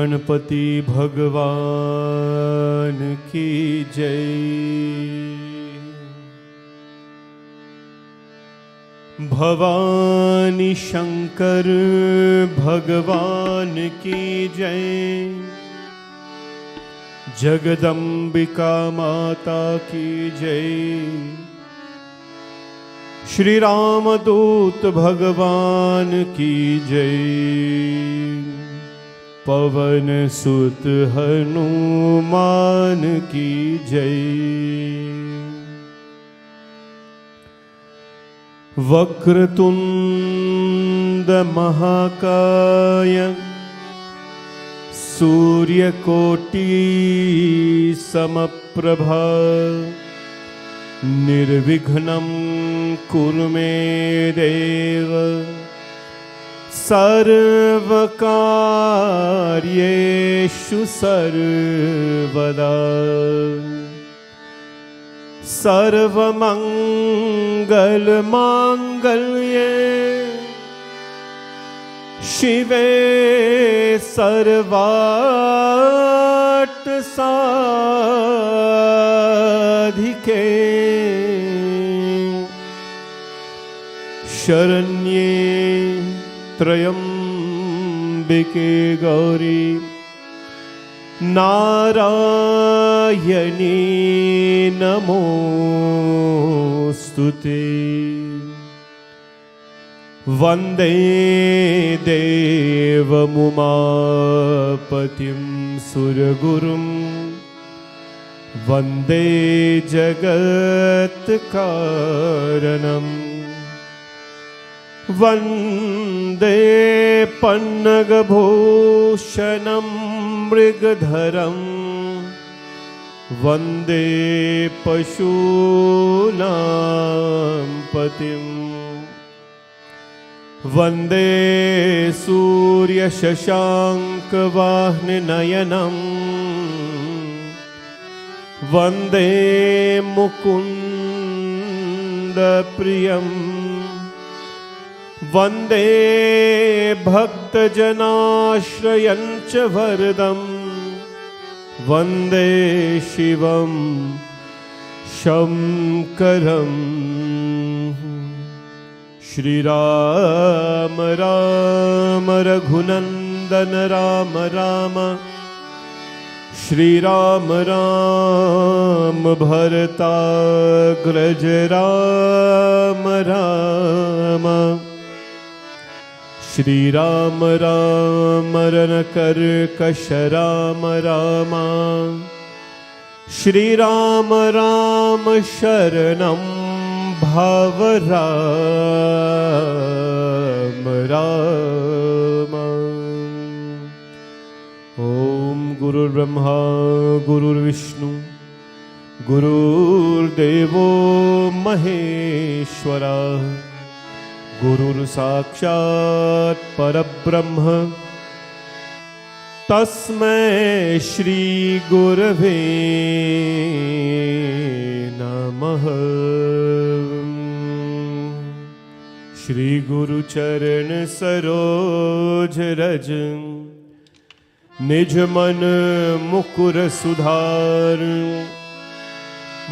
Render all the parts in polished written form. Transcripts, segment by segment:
गणपति भगवान की जय। भवानी शंकर भगवान की जय। जगदम्बिका माता की जय। श्री रामदूत भगवान की जय। पवन सुत हनुमान की जय। वक्रतुंड महाकाय सूर्यकोटि समप्रभा निर्विघ्नं कुरु मे देव सर्वकार्येषु सर्वदा। सर्वमंगल मांगल्ये शिवे सर्वार्थ साधिके शरण्ये त्र्यंबिके गौरी नारायणी नमोस्तुते। वंदे देवमुमापतिं सुरगुरुं वंदे जगत्कारणम् वंदे पन्नगभूषणं मृगधरं वंदे पशूनां पतिं वंदे सूर्यशशाङ्कवाहननयनं वंदे मुकुन्दप्रियम् वंदे भक्तजनाश्रयं च वरदं वंदे शिवं शंकरं। श्रीराम राम रघुनंदन राम राम श्रीराम राम भरताग्रज राम राम श्रीराम राम रणकर्कश राम राम श्रीराम राम शरणं भव राम राम। ओम गुरुर्ब्रह्मा गुरुर्विष्णु गुरुर्देवो महेश्वरा गुरुर्साक्षात् परब्रह्म तस्मै श्री गुरवे नमः। श्री गुरु चरण सरोज रज निज मन मुकुर सुधार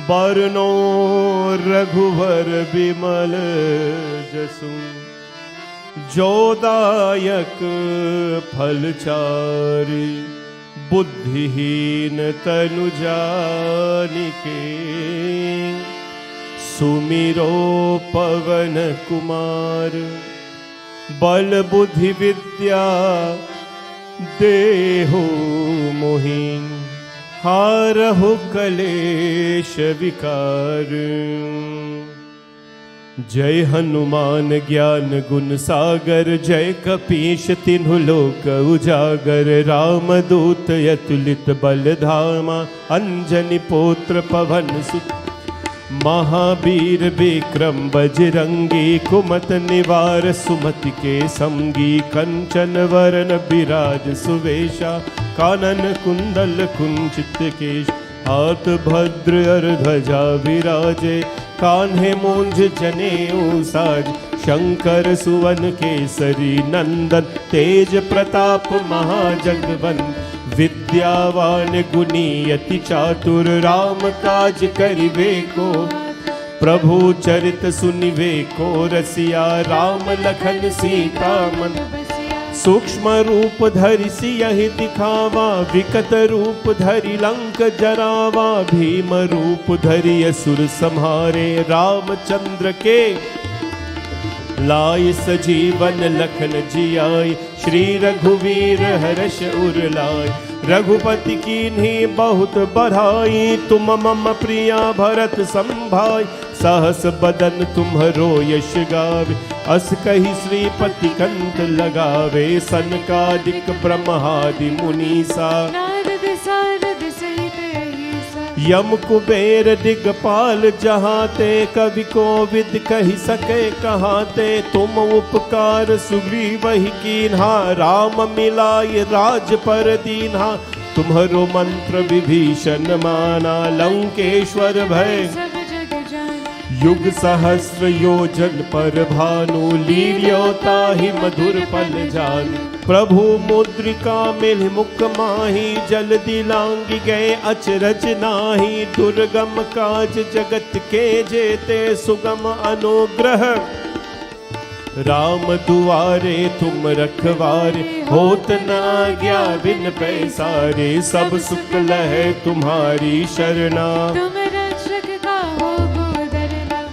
बरनो रघुवर बिमल जसु जोदायक फलचारि बुद्धिहीन तनु जानिके सुमिरो पवन कुमार बल बुद्धि विद्या देहु मोहि हारहु कलेश विकार। जय हनुमान ज्ञान गुण सागर जय कपीश तिन्हु लोक उजागर रामदूत अतुलित बल धामा अंजनी पुत्र पवन सुत महावीर विक्रम बजरंगी कुमत निवार सुमति के संगी कंचन वरन विराज सुवेशा कानन कुंडल कुंचित केश हाथ भद्र और ध्वजा विराजे, कान्हे मूंज जनेऊ साज, शंकर सुवन केसरी नंदन, तेज प्रताप महाजगवंत, विद्यावान गुणी अति चातुर, राम काज करिबे को, प्रभु चरित सुनिवे को रसिया, राम लखन सीता मन, सूक्ष्म रूप धरि सियहि दिखावा, विकट रूप धरि लंक जरावा, भीम रूप धरि असुर संहारे, रामचंद्र के लाय सजीवन लखन जियाय, श्री रघुवीर हर्ष उर लाय, रघुपति कीन्ही बहुत बड़ाई, तुम मम प्रिया भरत संभाय, सहस बदन तुम्हरो यश गावे, अस कहि श्रीपति कंठ लगावे, सनकादिक ब्रह्मादि मुनीसा, यम कुबेर दिगपाल जहाते, कवि कोविद कहि सके कहाते, तुम उपकार सुग्रीवहि कीन्हा, राम मिलाय राज पर दीन्हा, तुम्हरो मंत्र विभीषण माना, लंकेश्वर भय युग सहस्र योजन पर भानु, लील्योता ही मधुर पल जानु, प्रभु मुद्रिका मिल मुख माही, जल्दी लांगी गए अचरज नाही, दुर्गम काज जगत के जेते, सुगम अनुग्रह राम दुआरे तुम रखवारे, होत न आज्ञा बिन पैसारे, सब सुख लहै तुम्हारी शरणा,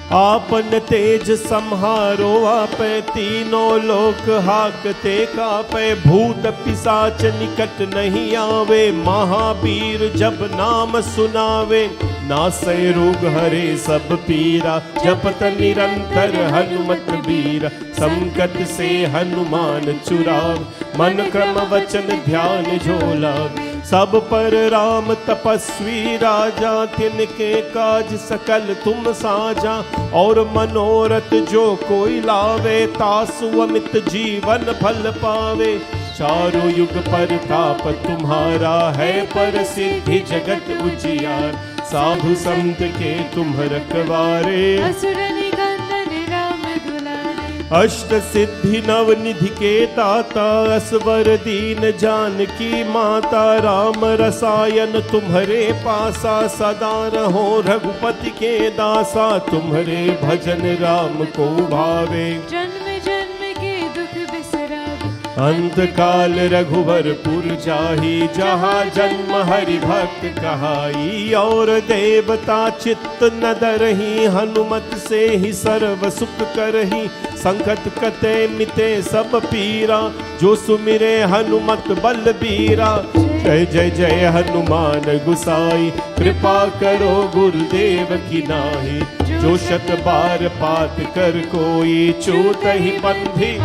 आपन तेज सम्हारो आपे, तीनों लोक हाकते कापे, भूत पिशाच निकट नहीं आवे, महावीर जब नाम सुनावे, नासै रोग हरे सब पीरा, जपत निरंतर हनुमत बीरा, संकट से हनुमान छुड़ाव, मन क्रम वचन ध्यान झोलाव, सब पर राम तपस्वी राजा, तिनके काज सकल तुम साजा, और मनोरथ जो कोई लावे, तासु अमित जीवन फल पावे, चारों युग पर ताप तुम्हारा है, पर सिद्धि जगत उजियार, साधु संत के तुम रखवारे, अष्ट सिद्धि नव निधि के दाता, असवर दीन जानकी माता, राम रसायन तुम्हारे पासा, सदा रहो रघुपति के दासा, तुम्हारे भजन राम को भावे, जन्म जन्म के दुख बिसरावे, अंत काल रघुवरपुर जाहि, जहाँ जन्म हरि भक्त कहाई, और देवता चित्त न डरहि, हनुमत से ही सर्व सुख करहि, संकट कटे मिटे सब पीरा, जो सुमिरे हनुमत बलबीरा, जय जय जय हनुमान गुसाई, कृपा करो गुरुदेव की नाहि, जो शत बार पाठ कर कोई, छूट ही बंधी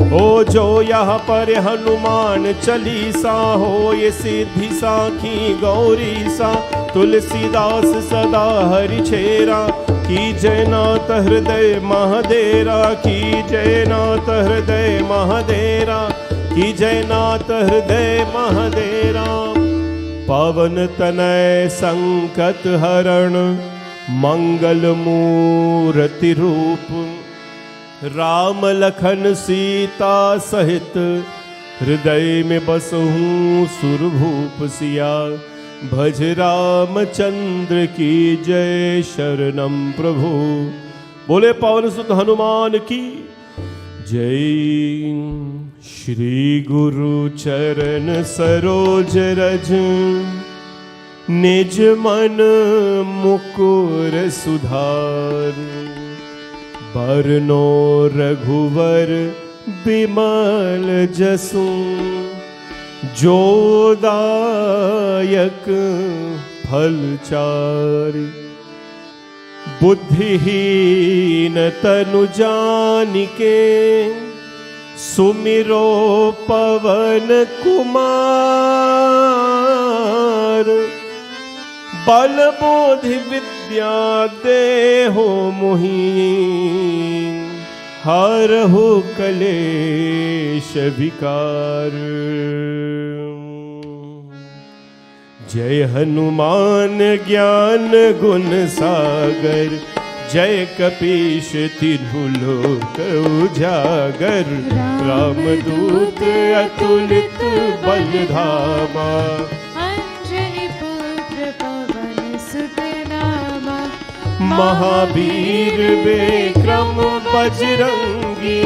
हो, जो यहाँ पर हनुमान चालीसा, हो ये सिद्धि साखी गौरी सा, तुलसीदास सदा हरि छेरा, की जय नाथ हृदय महादेरा, की जय नाथ हृदय महादेरा, की जय नाथ हृदय महादेरा, पवन तनय संकट हरण, मंगल मूर्ति रूप, राम लखन सीता सहित, हृदय में बसहूँ सुरभूप सिया, भज रामचंद्र की जय, शरणम प्रभु। बोले पवन सुत हनुमान की जय। श्री गुरु चरण सरोज रज, निज मन मुकुर सुधार, बरनो रघुवर बिमल जसु, जो दायक फल चारि, बुद्धिहीन तनु जानिके, सुमिरो पवन कुमार, बल बुद्धि विद्या देहो मोहि, हरहु कलेश विकार। जय हनुमान ज्ञान गुण सागर, जय कपीश तिन्हु लोक उजागर। रामदूत अतुलित बल धामा, अंजनी पुत्र पवन सुत नामा। महावीर विक्रम बजरंगी,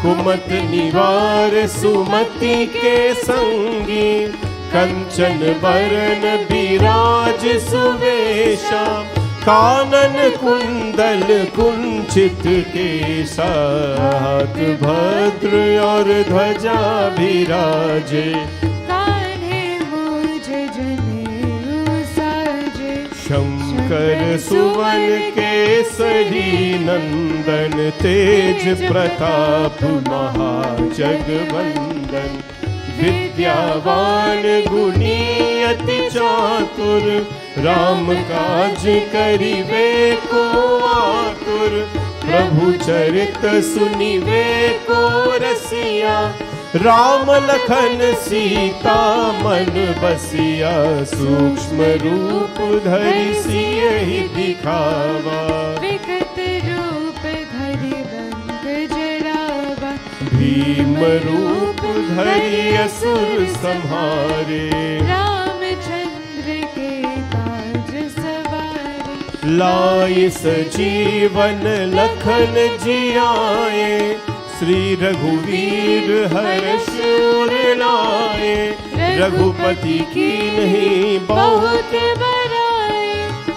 कुमत निवार सुमति के संगी। कंचन बरन बिराज सुवेशा, कानन कुंडल कुंचित केसा। हाथ भद्र और ध्वजा विराजे, कान्हे मूज जनेऊ साजे। शंकर सुवन केसरी नंदन, तेज प्रताप महाजगवंदन। विद्यावान गुणी अति चातुर, राम काज करिवे को आतुर। प्रभु चरित सुनिवे को रसिया, राम लखन सीता मन बसिया। सूक्ष्म रूप धरि सियहि दिखावा, विकट रूप धरि रंग जरावा। भीम रूप धरि असुर संहारे, रामचंद्र के काज सवारे। लाए सजीवन लखन जियाए, श्री रघुवीर हर्ष उर लाए। रघुपति की नहीं बहुत बड़ाई,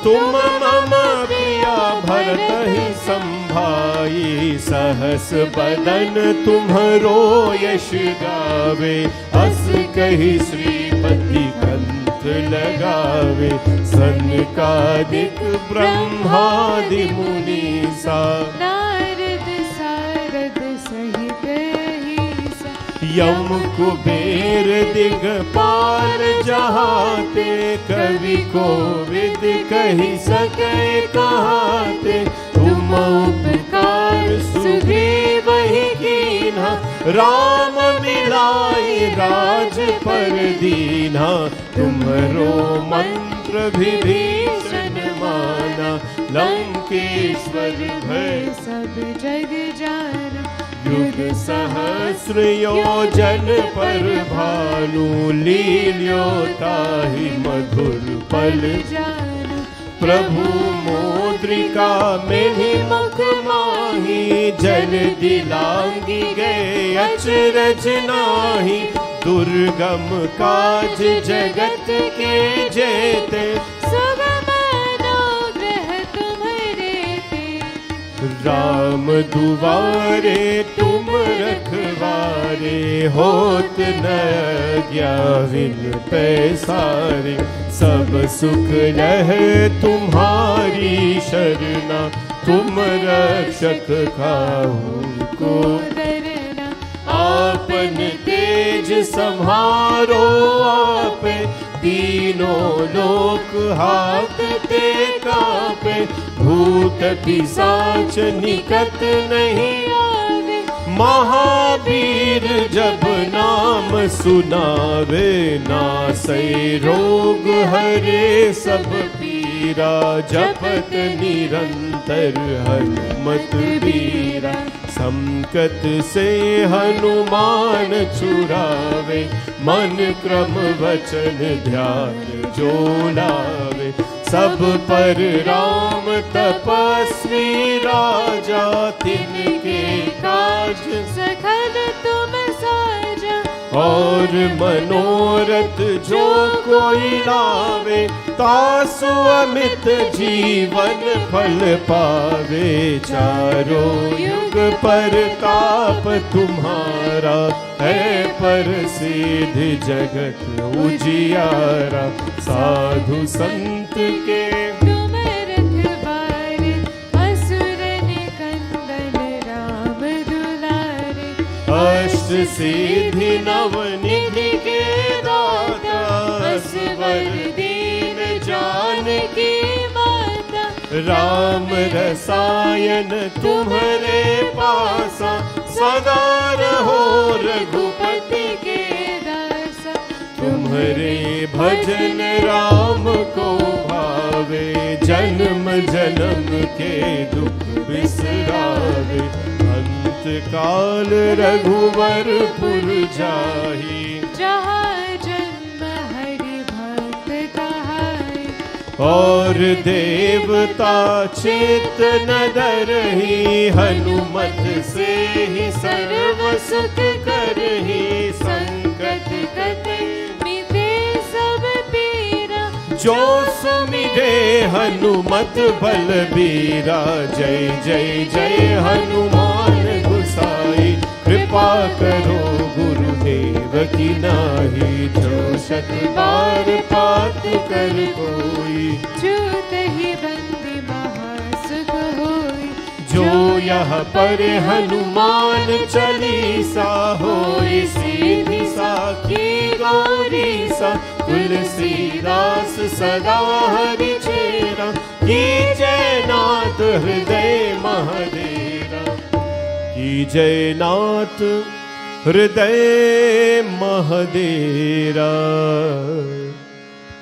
तुम मम प्रिया भरतहि संभाई। सहस बदन तुम्हरो यश गावे, अस कहि श्रीपति कंठ लगावे। सनकादिक ब्रह्मादि मुनीसा, नारद सारद सहित अहिसा। यम कुबेर दिगपाल जहाते, कवि कोविद कहि सके कहाते। तुम उपकार सुग्रीवहि कीन्हा, राम मिलाई राजपद दीन्हा। तुम्हरो मंत्र विभीषण माना, लंकेश्वर भय सब जग जाना। युग सहस्र योजन पर भानु, लील्योताहि मधुर पल जाना। प्रभु मोद्रिका मेहि मुख माहि, जल दिलांगी गए अचरज नाही। दुर्गम काज जगत के जेते, सुगम अनुग्रह तुम्हरे ते। राम दुआरे तुम रखवारे, होत न ज्ञाविन पैसारे। सब सुख लहे तुम्हारी शरणा, तुम रक्षक काहू को डरना। आपन तेज सम्हारो आपे, तीनों लोक हाकते कापे। भूत पिशाच निकट नहीं आवे, महावीर जब नाम सुनावे। नासै रोग हरे सब पीरा, जपत निरंतर हनुमत बीरा। संकट से हनुमान छुड़ावे, मन क्रम वचन ध्यान जो लावे। सब पर राम तपस्वी राजा, तिनके काज सखल तुम साजा। और मनोरथ जो कोई लावे, तासु अमित जीवन फल पावे। चारों युग परताप तुम्हारा, है प्रसिद्ध जगत उजियारा। साधु संत के तुम रखवारे, असुर निकंदन राम दुलारे। अष्ट सिद्धि नवनिधि के दाता, असवर दीन जानकी माता। राम रसायन तुम्हरे पासा, सदा रहो रघुपति के दासा। तुम तुम्हारे भजन राम को भावे, जन्म जन्म के दुख बिसरावे, अंत काल रघुवर पुर जाहि, जहाँ जन्म हरि भक्त कहाई, और देवता चित न डरहि, हनुमत से ही सर्व सुख करहि, संकट कटे मिटे सब पीरा, जो सुमिरे हनुमत बलबीरा, जय जय जय हनुमान गोसाई, कृपा करो गुरुदेव की नाहि, जो शत बार पाठ कर कोई, छूत ही बंदी महासुख होई, जो यह पर हनुमान चालीसा, होई सीधी साखी गौरीसा, तुलसीदास सदा हरि चेरा, की जय नाथ हृदय महादेरा, की जय नाथ हृदय महादेरा,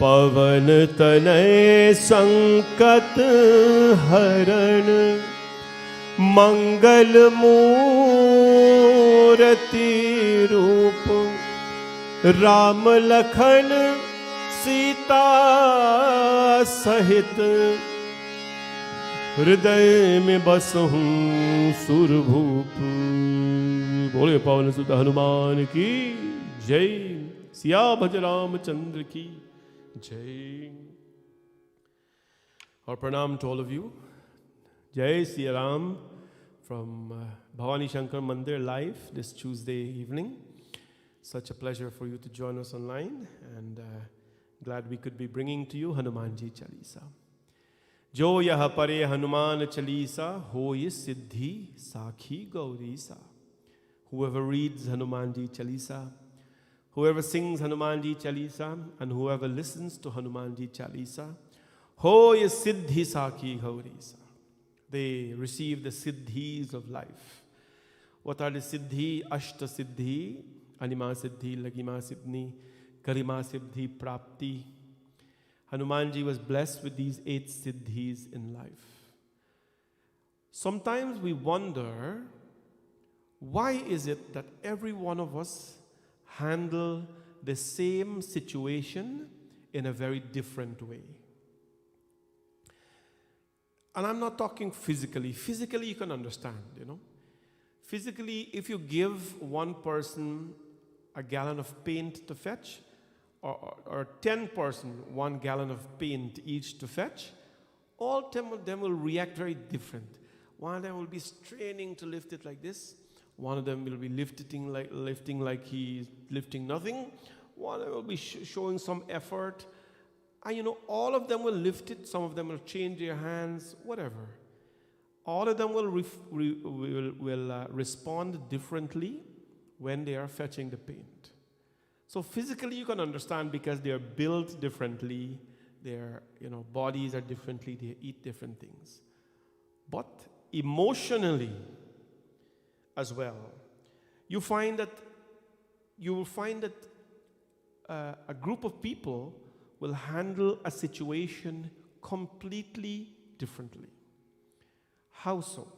पवन तनय संकट हरण, मंगल मूर्ति रूप, राम लखन सीता सहित, हृदय में बसहूँ सुरभूप। बोले पवन सुत हनुमान की जय, सिया भज रामचंद्र की जय। और pranam to all of you. Jai Sri Ram from Bhavani Shankar Mandir live this Tuesday evening. Such a pleasure for you to join us online, and glad we could be bringing to you Hanumanji Chalisa. Jo yah pare Hanuman Chalisa, hoy siddhi sakhi gaurisa. Whoever reads Hanumanji Chalisa, whoever sings Hanumanji Chalisa, and whoever listens to Hanumanji Chalisa, hoy siddhi sakhi gaurisa. They receive the siddhis of life. What are the siddhi? Ashta siddhi, Anima Siddhi, Laghima Siddhi, Garima Siddhi, Prapti. Hanumanji was blessed with these 8 siddhis in life. Sometimes we wonder, why is it that every one of us handle the same situation in a very different way? And I'm not talking physically. Physically, you can understand, Physically, if you give one person a gallon of paint to fetch, or 10 person 1 gallon of paint each to fetch, all 10 of them will react very different. One of them will be straining to lift it like this. One of them will be lifting like he's lifting nothing. One of them will be showing some effort. And all of them will lift it. Some of them will change their hands, whatever. All of them will respond differently when they are fetching the paint. So physically you can understand, because they are built differently, their bodies are differently, they eat different things. But emotionally as well, you will find that a group of people will handle a situation completely differently. How so?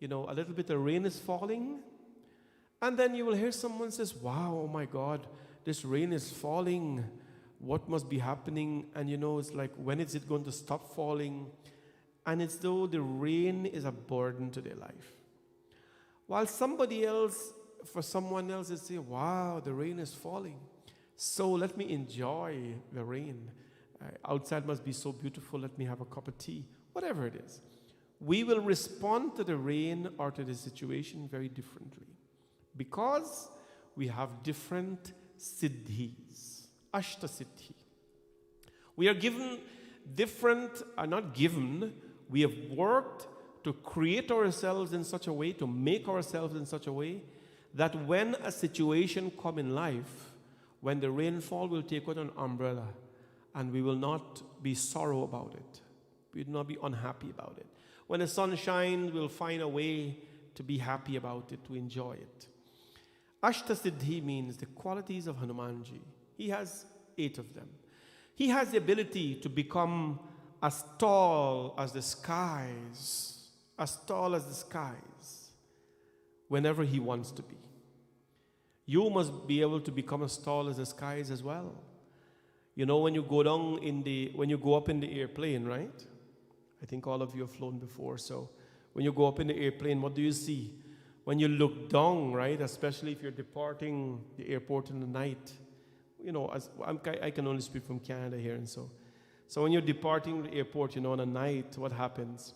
A little bit of rain is falling, and then you will hear someone says, wow, oh my God, this rain is falling. What must be happening? And it's like, when is it going to stop falling? And it's though the rain is a burden to their life. While for someone else, they say, wow, the rain is falling, so let me enjoy the rain. Outside must be so beautiful, let me have a cup of tea. Whatever it is. We will respond to the rain or to the situation very differently, because we have different siddhis, ashta siddhi. We are given different, not given, we have worked to create ourselves in such a way, to make ourselves in such a way, that when a situation come in life, when the rainfall will take out an umbrella, and we will not be sorrow about it. We will not be unhappy about it. When the sun shines, we'll find a way to be happy about it, to enjoy it. Ashta Siddhi means the qualities of Hanumanji. He has 8 of them. He has the ability to become as tall as the skies, whenever he wants to be. You must be able to become as tall as the skies as well. You know, when you go up in the airplane, right? I think all of you have flown before, so when you go up in the airplane, what do you see? When you look down, right, especially if you're departing the airport in the night, you know, I can only speak from Canada here, and so when you're departing the airport, you know, on a night, what happens?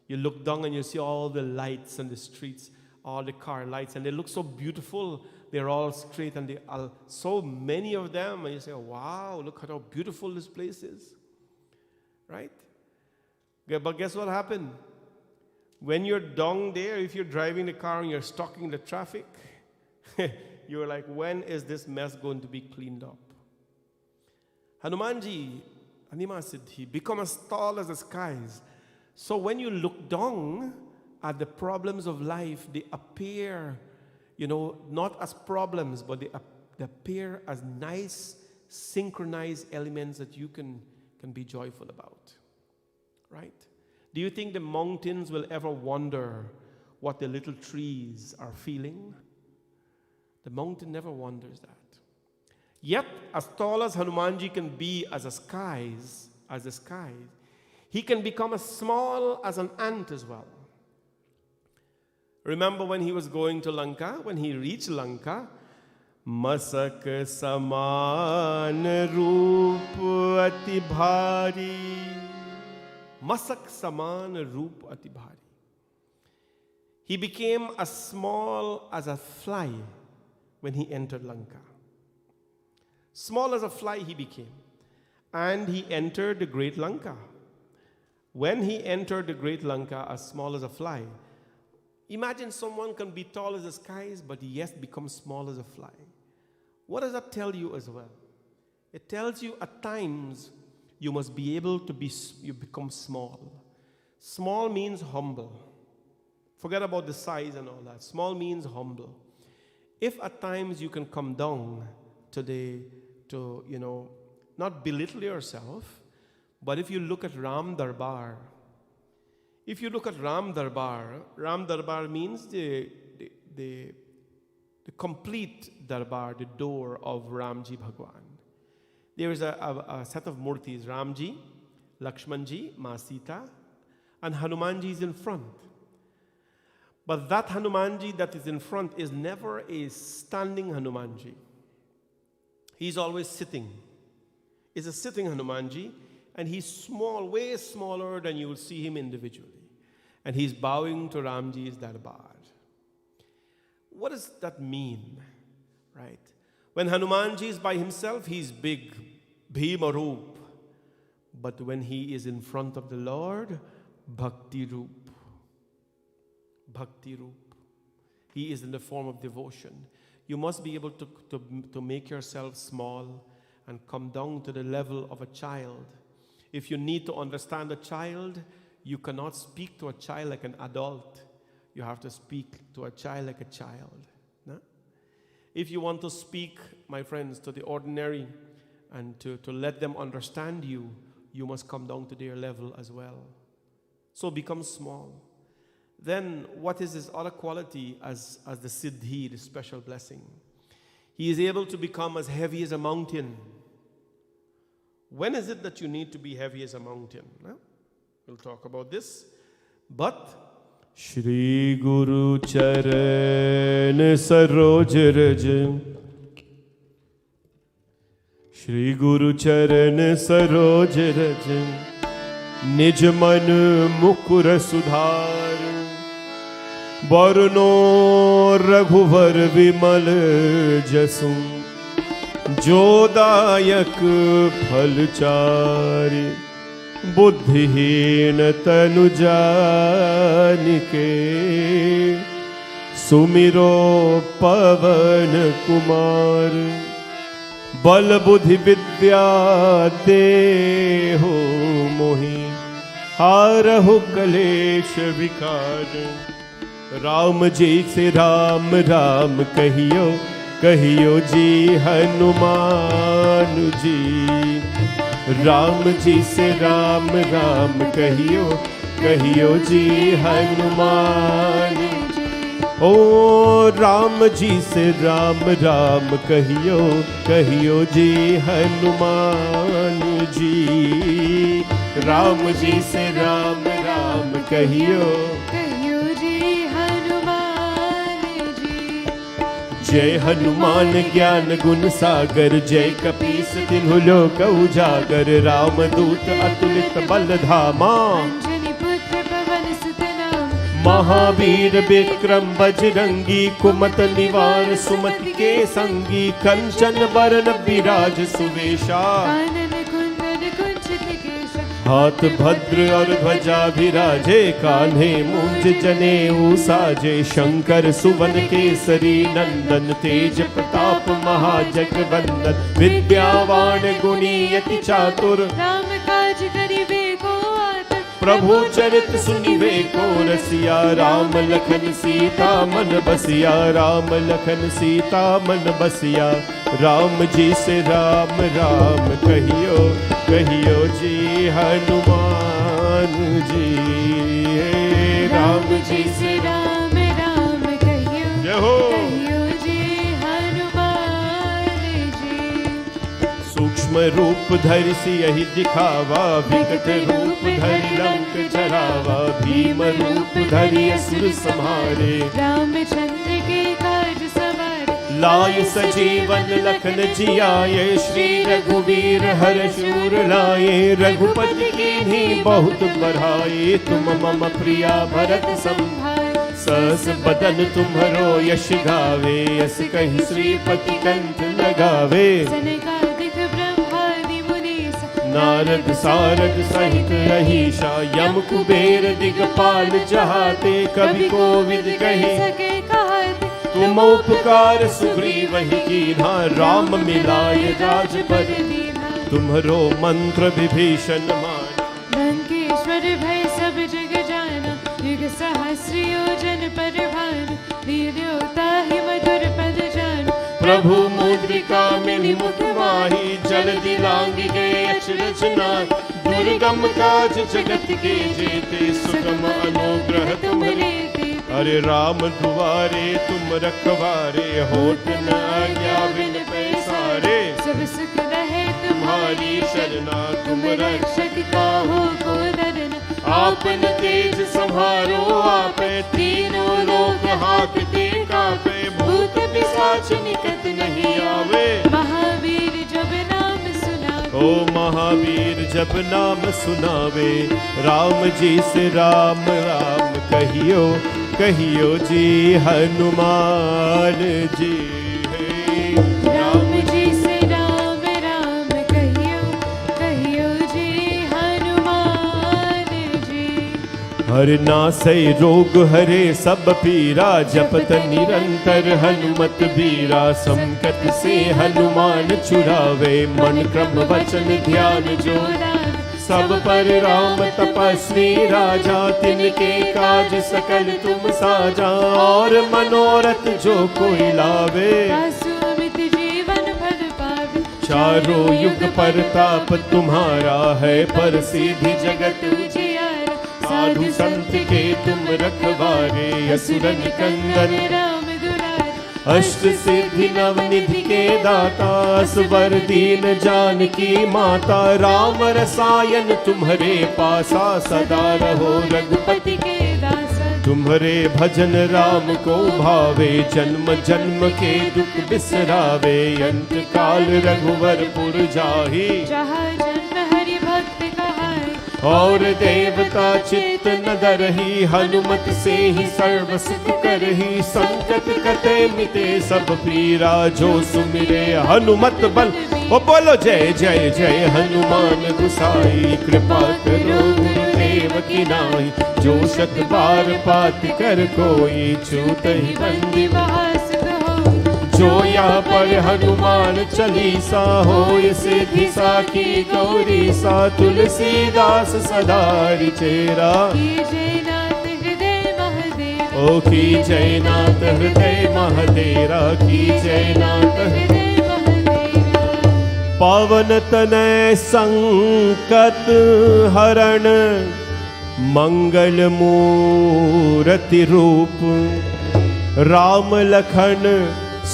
You look down and you see all the lights on the streets, all the car lights, and they look so beautiful. They're all straight, and so many of them, and you say, wow, look at how beautiful this place is, right? But guess what happened? When you're down there, if you're driving the car and you're stalking the traffic, you're like, when is this mess going to be cleaned up? Hanumanji, Anima Siddhi, become as tall as the skies. So when you look down at the problems of life, they appear, you know, not as problems, but they appear as nice, synchronized elements that you can be joyful about, right? Do you think the mountains will ever wonder what the little trees are feeling? The mountain never wonders that. Yet, as tall as Hanumanji can be as the skies, he can become as small as an ant as well. Remember when he was going to Lanka? When he reached Lanka, Masak saman roop ati bhari. Masak saman roop ati bhari. He became as small as a fly when he entered Lanka. Small as a fly he became. And he entered the great Lanka. When he entered the great Lanka as small as a fly, imagine someone can be tall as the skies, but yet become small as a fly. What does that tell you as well? It tells you at times you must be able to become small. Small means humble. Forget about the size and all that. Small means humble. If at times you can come down today to, you know, not belittle yourself, but if you look at Ram Darbar, Ram Darbar means the complete Darbar, the door of Ramji Bhagwan. There is a set of murtis, Ramji, Lakshmanji, Ma Sita, and Hanumanji is in front. But that Hanumanji that is in front is never a standing Hanumanji. He's always sitting. It's a sitting Hanumanji, and he's small, way smaller than you will see him individually. And he's bowing to Ramji's Darbar. What does that mean, right? When Hanumanji is by himself, he's big, Bhima Roop. But when he is in front of the Lord, Bhakti Roop. Bhakti Roop. He is in the form of devotion. You must be able to make yourself small and come down to the level of a child. If you need to understand a child, you cannot speak to a child like an adult. You have to speak to a child like a child. No? If you want to speak, my friends, to the ordinary and to let them understand you, you must come down to their level as well. So become small. Then what is his other quality as the Siddhi, the special blessing? He is able to become as heavy as a mountain. When is it that you need to be heavy as a mountain? No? We'll talk about this. But Shri Guru Charan Saroj Raj, Shri Guru Charan Saroj Raj, Nij Man Mukur Sudhar, Varno Raghuvar Vimal Jasum, Jodayak Phalchari, Buddhihin Tanu Janike, Sumiro Pavan Kumar, Bal Buddhi Vidya Deho Mohi, Harahu Kalesh Vikar, Ram ji se Ram Ram kahiyo, कहियो जी हनुमान जी। राम जी से राम राम कहियो, कहियो जी हनुमान। ओ राम जी से राम राम कहियो, कहियो जी हनुमान जी। राम जी से राम राम कहियो, कहियो जी हनुमान जी। जय हनुमान ज्ञान गुण सागर, जय कपीस तिन्हु लोक उजागर। राम दूत अतुलित बल धामा, अंजनी पुत्र पवन सुत नाम। महावीर विक्रम बजरंगी। कुमत निवार सुमति के संगी, कंचन बरन विराज सुवेशा। कानन कुंडल कुंचित केशा, हाथ भद्र और ध्वजा विराजे, कान्हे मूंज जनेऊ साजे। शंकर सुवन केसरी नंदन, तेज प्रताप महाजगवंदन। विद्यावान गुणी अति चातुर, राम काज करिबे को आतुर। प्रभु चरित सुनिबे को रसिया। राम लखन सीता मन बसिया, राम लखन सीता मन बसिया। राम जी से राम राम कहियो, कहियो जी हनुमान जी। राम जी से राम राम कहियो, जय हो। कहियो जी हनुमान जी। सूक्ष्म रूप धरि सियहि दिखावा, विकट रूप धरि लंक जरावा। भीम रूप धरि असुर संहारे, रामचंद्र के काज सवारे। लाय सजीवन लखन जियाए, श्री रघुवीर हर शूर लाए। रघुपति कीन्ही बहुत बढ़ाए, तुम मम प्रिया भरत संभाए। सहस बदन तुम्हरो यश गावे, यस कहि श्रीपति कंठ लगावे। सनकादिक ब्रह्मादि मुनीस, नारद सारद सहित रहीशा। यम कुबेर दिगपाल जहाते, कवि कोविद कहि सके कहते। तुम उपकार सुग्रीवहि कीन्हा। राम मिलाय राजपद दीन्हा, तुम्हरो मंत्र विभीषण मान। लंकेश्वर भय सब जग जाना। युग सहस्र योजन पर भानु, लील्योता ही मधुर पद जानु। प्रभु मुद्रिका मिलि मुख माही, जल्दी लांघि गए अचरज नाहि। दुर्गम काज जगत के जेते, सुगम अनुग्रह तुम्हरे। अरे राम दुआरे तुम रखवारे, होत न आज्ञा बिन पैसारे। सब सुख रहे तुम्हारी शरणा, तुम रक्षक काहू को डरना। आपन तेज संहारो आपे, तीनों लोक हाकते कापे। भूत पिशाच निकट नहीं आवे, महावीर जब नाम सुनावे। ओ महावीर जब नाम सुनावे। राम जी से राम राम कहियो, कहियो जी हनुमान जी। राम जी से राम राम कहियो, कहियो जी हनुमान जी। हर नासै रोग हरे सब पीरा, जपत निरंतर हनुमत बीरा। संकट से हनुमान छुड़ावे, मन क्रम वचन ध्यान जो। सब पर राम तपस्वी राजा, तिनके काज सकल तुम साजा। और मनोरथ जो कोई लावे, सुमित जीवन फल पावे। चारों युग परताप तुम्हारा है, प्रसिद्धि जगत उजियारा। साधु संत के तुम रखवारे। असुर निकंदन राम दुलारे, अष्ट सिद्धि नवनिधि के दाता। असवर दीन जानकी माता, राम रसायन तुम्हारे पासा। सदा रहो रघुपति के दासा। तुम्हारे भजन राम को भावे, जन्म जन्म के दुख बिसरावे। अंत काल रघुवर पुर जाहि, जहाँ जन्म हरि भक्त कहाई। और देवता चित्त न डरहि। हनुमत से ही सर्व सुख करहि, संकट कटे मिटे सब पीरा। जो सुमिरे हनुमत बल, ओ बोलो जय जय जय हनुमान गुसाई। कृपा करो गुरुदेव की नाई, जो शत बार पाठ कर कोई। छूटहि बंदी महास कहो, जो यहाँ पर हनुमान चालीसा। होय सिद्धि साखी गौरी सा, तुलसीदास सदा रिचेरा। कीजे नाथ हृदय महादेव। ओ की जय नाथ हृदय महतेरा की जय नाथ हृदय महतेरा। पवन तनय संकट हरण मंगल मूर्ति रूप राम लखन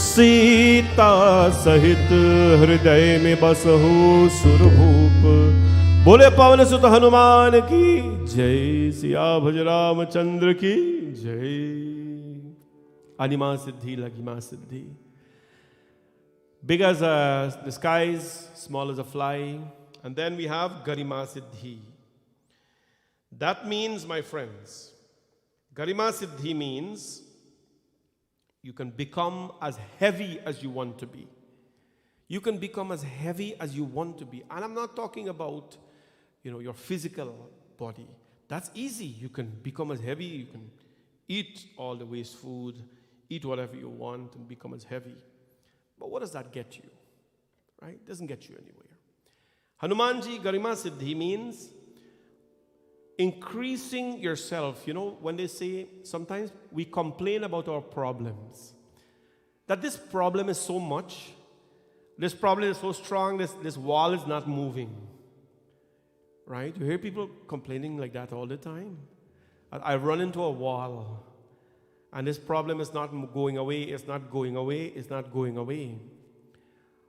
सीता सहित हृदय में बसहु सुरभूप। बोले पवन सुत हनुमान की जय, सिया भज रामचंद्र की जय। Anima Siddhi, Laghima Siddhi. Big as the skies, small as a fly. And then we have Garima Siddhi. That means, my friends, Garima Siddhi means you can become as heavy as you want to be. You can become as heavy as you want to be. And I'm not talking about, your physical body. That's easy. You can become as heavy. You can eat all the waste food, eat whatever you want, and become as heavy. But what does that get you? Right? It doesn't get you anywhere. Hanumanji Garima Siddhi means increasing yourself. When they say, sometimes we complain about our problems, that this problem is so much, this problem is so strong, this wall is not moving. Right? You hear people complaining like that all the time. I run into a wall, and this problem is not going away, it's not going away, it's not going away.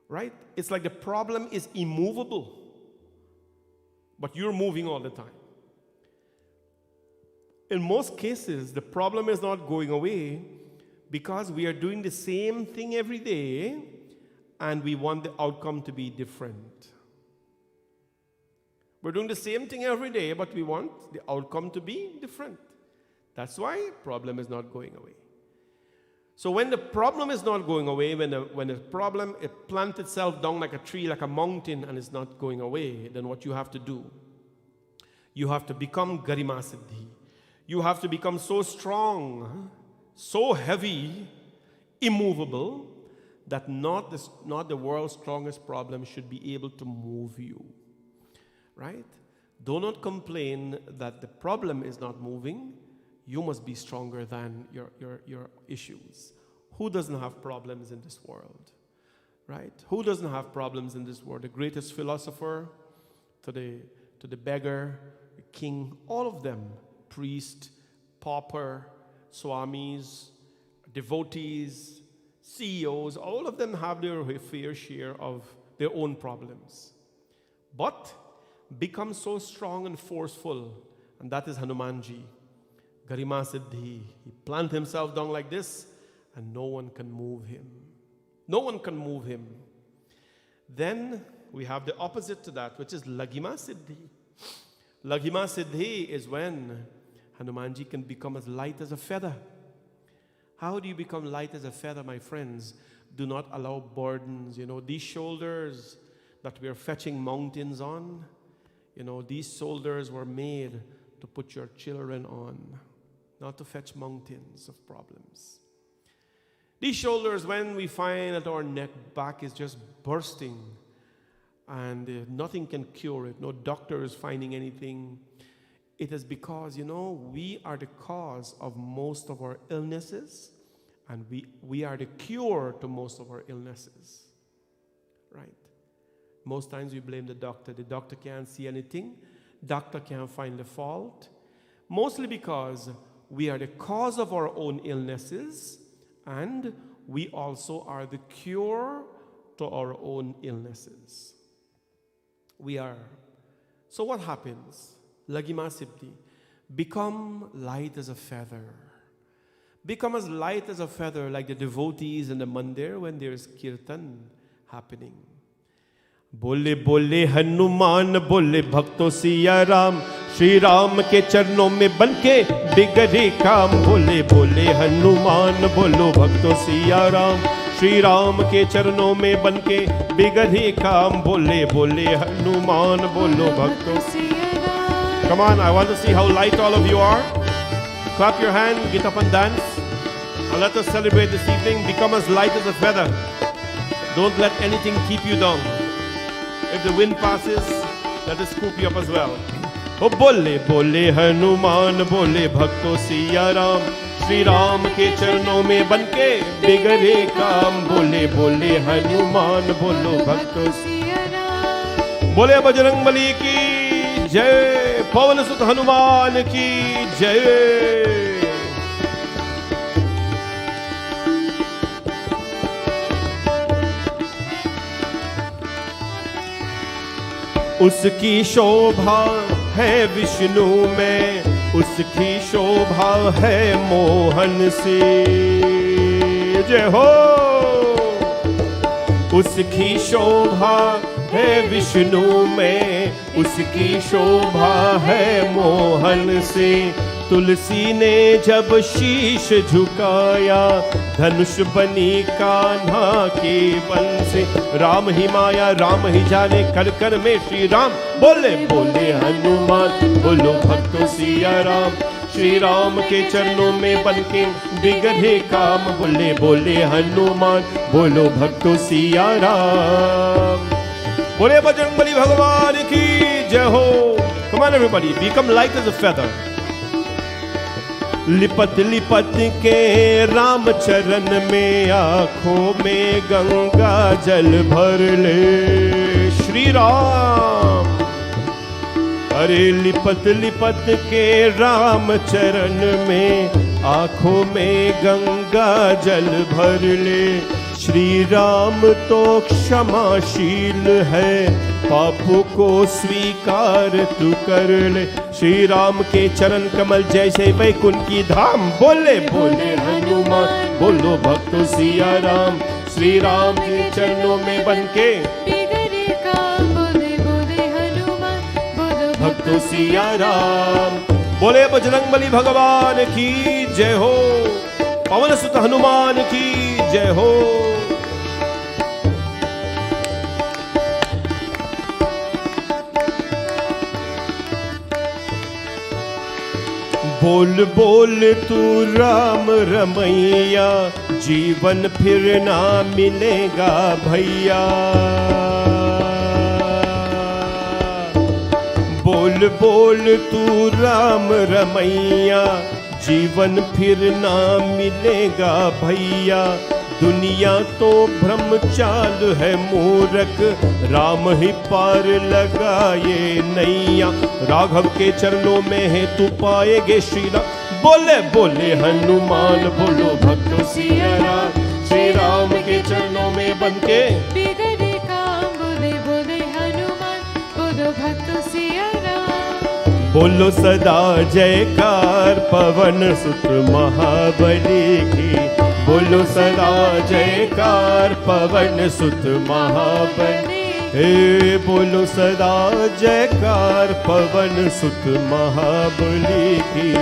Right? It's like the problem is immovable, but you're moving all the time. In most cases, the problem is not going away because we are doing the same thing every day, and we want the outcome to be different. We're doing the same thing every day, but we want the outcome to be different. That's why the problem is not going away. So when the problem is not going away, when the problem, it plants itself down like a tree, like a mountain, and it's not going away, then what you have to do, you have to become Garima Siddhi. You have to become so strong, so heavy, immovable, that not the world's strongest problem should be able to move you. Right? Do not complain that the problem is not moving. You must be stronger than your issues. Who doesn't have problems in this world? Right? Who doesn't have problems in this world? The greatest philosopher to the beggar, the king, all of them, priest, pauper, swamis, devotees, CEOs, all of them have their fair share of their own problems. But become so strong and forceful, and that is Hanumanji. Garima Siddhi. He planted himself down like this, and no one can move him. No one can move him. Then we have the opposite to that, which is Laghima Siddhi. Laghima Siddhi is when Hanumanji can become as light as a feather. How do you become light as a feather, my friends? Do not allow burdens. These shoulders that we are fetching mountains on, these shoulders were made to put your children on, not to fetch mountains of problems. These shoulders, when we find that our neck back is just bursting and nothing can cure it, no doctor is finding anything, it is because, we are the cause of most of our illnesses, and we are the cure to most of our illnesses. Right? Most times we blame the doctor. The doctor can't see anything. Doctor can't find the fault. Mostly because we are the cause of our own illnesses, and we also are the cure to our own illnesses. We are. So what happens? Laghima Siddhi. Become light as a feather. Become as light as a feather like the devotees in the mandir when there is kirtan happening. बोले बोले हनुमान बोले भक्तों सिया राम, श्री राम के चरणों में बनके बिगड़े काम। बोले बोले हनुमान बोलो भक्तों सिया राम, श्री राम के चरणों में बनके बिगड़े काम। बोले बोले हनुमान बोलो भक्तों Siya Ram. Come on, I want to see how light all of you are. Clap your hand, get up and dance, and let us celebrate this evening. Become as light as a feather. Don't let anything keep you down. If the wind passes, let it scoop you up as well. ओ बोले बोले हनुमान, बोले भक्तों सिया राम, श्री राम के चरणों में बनके बिगड़े काम। बोले बोले हनुमान, बोलो भक्तों सिया राम। बोले बजरंग बली की जय, पवन सुत हनुमान की जय। उसकी शोभा है विष्णु में, उसकी शोभा है मोहन से। जय हो। उसकी शोभा है विष्णु में, उसकी शोभा है मोहन से। तुलसी ने जब शीश झुकाया, धनुष बनी कान्हा के बन से। राम ही माया राम ही जाने, कर कर में श्री राम। बोले बोले हनुमान, बोलो भक्तों सिया राम, श्री राम के चरणों में बनके बिगड़े काम। बोले बोले हनुमान, बोलो भक्तों सिया राम। बोले बजरंगबली भगवान की जय हो। Come on everybody, become light as a feather. लिपट लिपट के राम चरण में, आंखों में गंगा जल भर ले श्री राम। अरे लिपट लिपट के राम चरण में, आंखों में गंगा जल भर ले। श्री राम तो क्षमाशील है, पाप को स्वीकार तू कर ले। श्री राम के चरण कमल जैसे वैकुंठ की धाम। बोले बोले हनुमान, बोलो भक्तों सिया राम, श्री राम के चरणों में बनके बिगड़े काम। बोले बोले हनुमान, बोलो भक्तों सिया राम। बोले बजरंगबली भगवान की जय हो, पवन सुत हनुमान की जय हो। बोल बोल तू राम रमैया, जीवन फिर ना मिलेगा भैया। बोल बोल तू राम रमैया, जीवन फिर ना मिलेगा भैया। दुनिया तो भ्रम चाल है मूरख, राम ही पार लगाए नैया। राघव के चरणों में है तू पाएगे श्री राम। बोले बोले हनुमान, बोलो भक्तों सिया राम, श्री राम के चरणों में बनके बिगड़े काम। बोले बोले हनुमान, बोलो भक्तों सिया राम। बोलो सदा जयकार पवन सुत महाबली की। बोलो सदा जयकार पवन सुत महाबली। हे बोलो सदा जयकार पवन सुत महाबली की।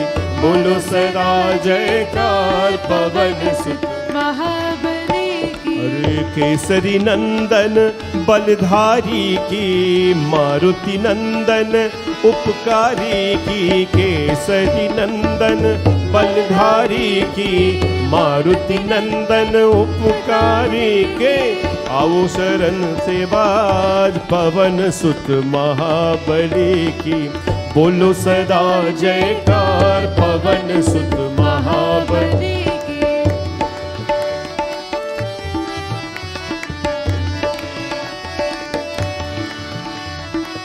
बोलो सदा जयकार पवन सुत महाबली की। अरे केसरी नंदन बलधारी की, मारुति नंदन उपकारी की। केसरी नंदन बलधारी की, मारुति नंदन उपकारी के। आओ शरण से बाज पवन सुत महाबली की। बोलो सदा जयकार पवन सुत महाबली।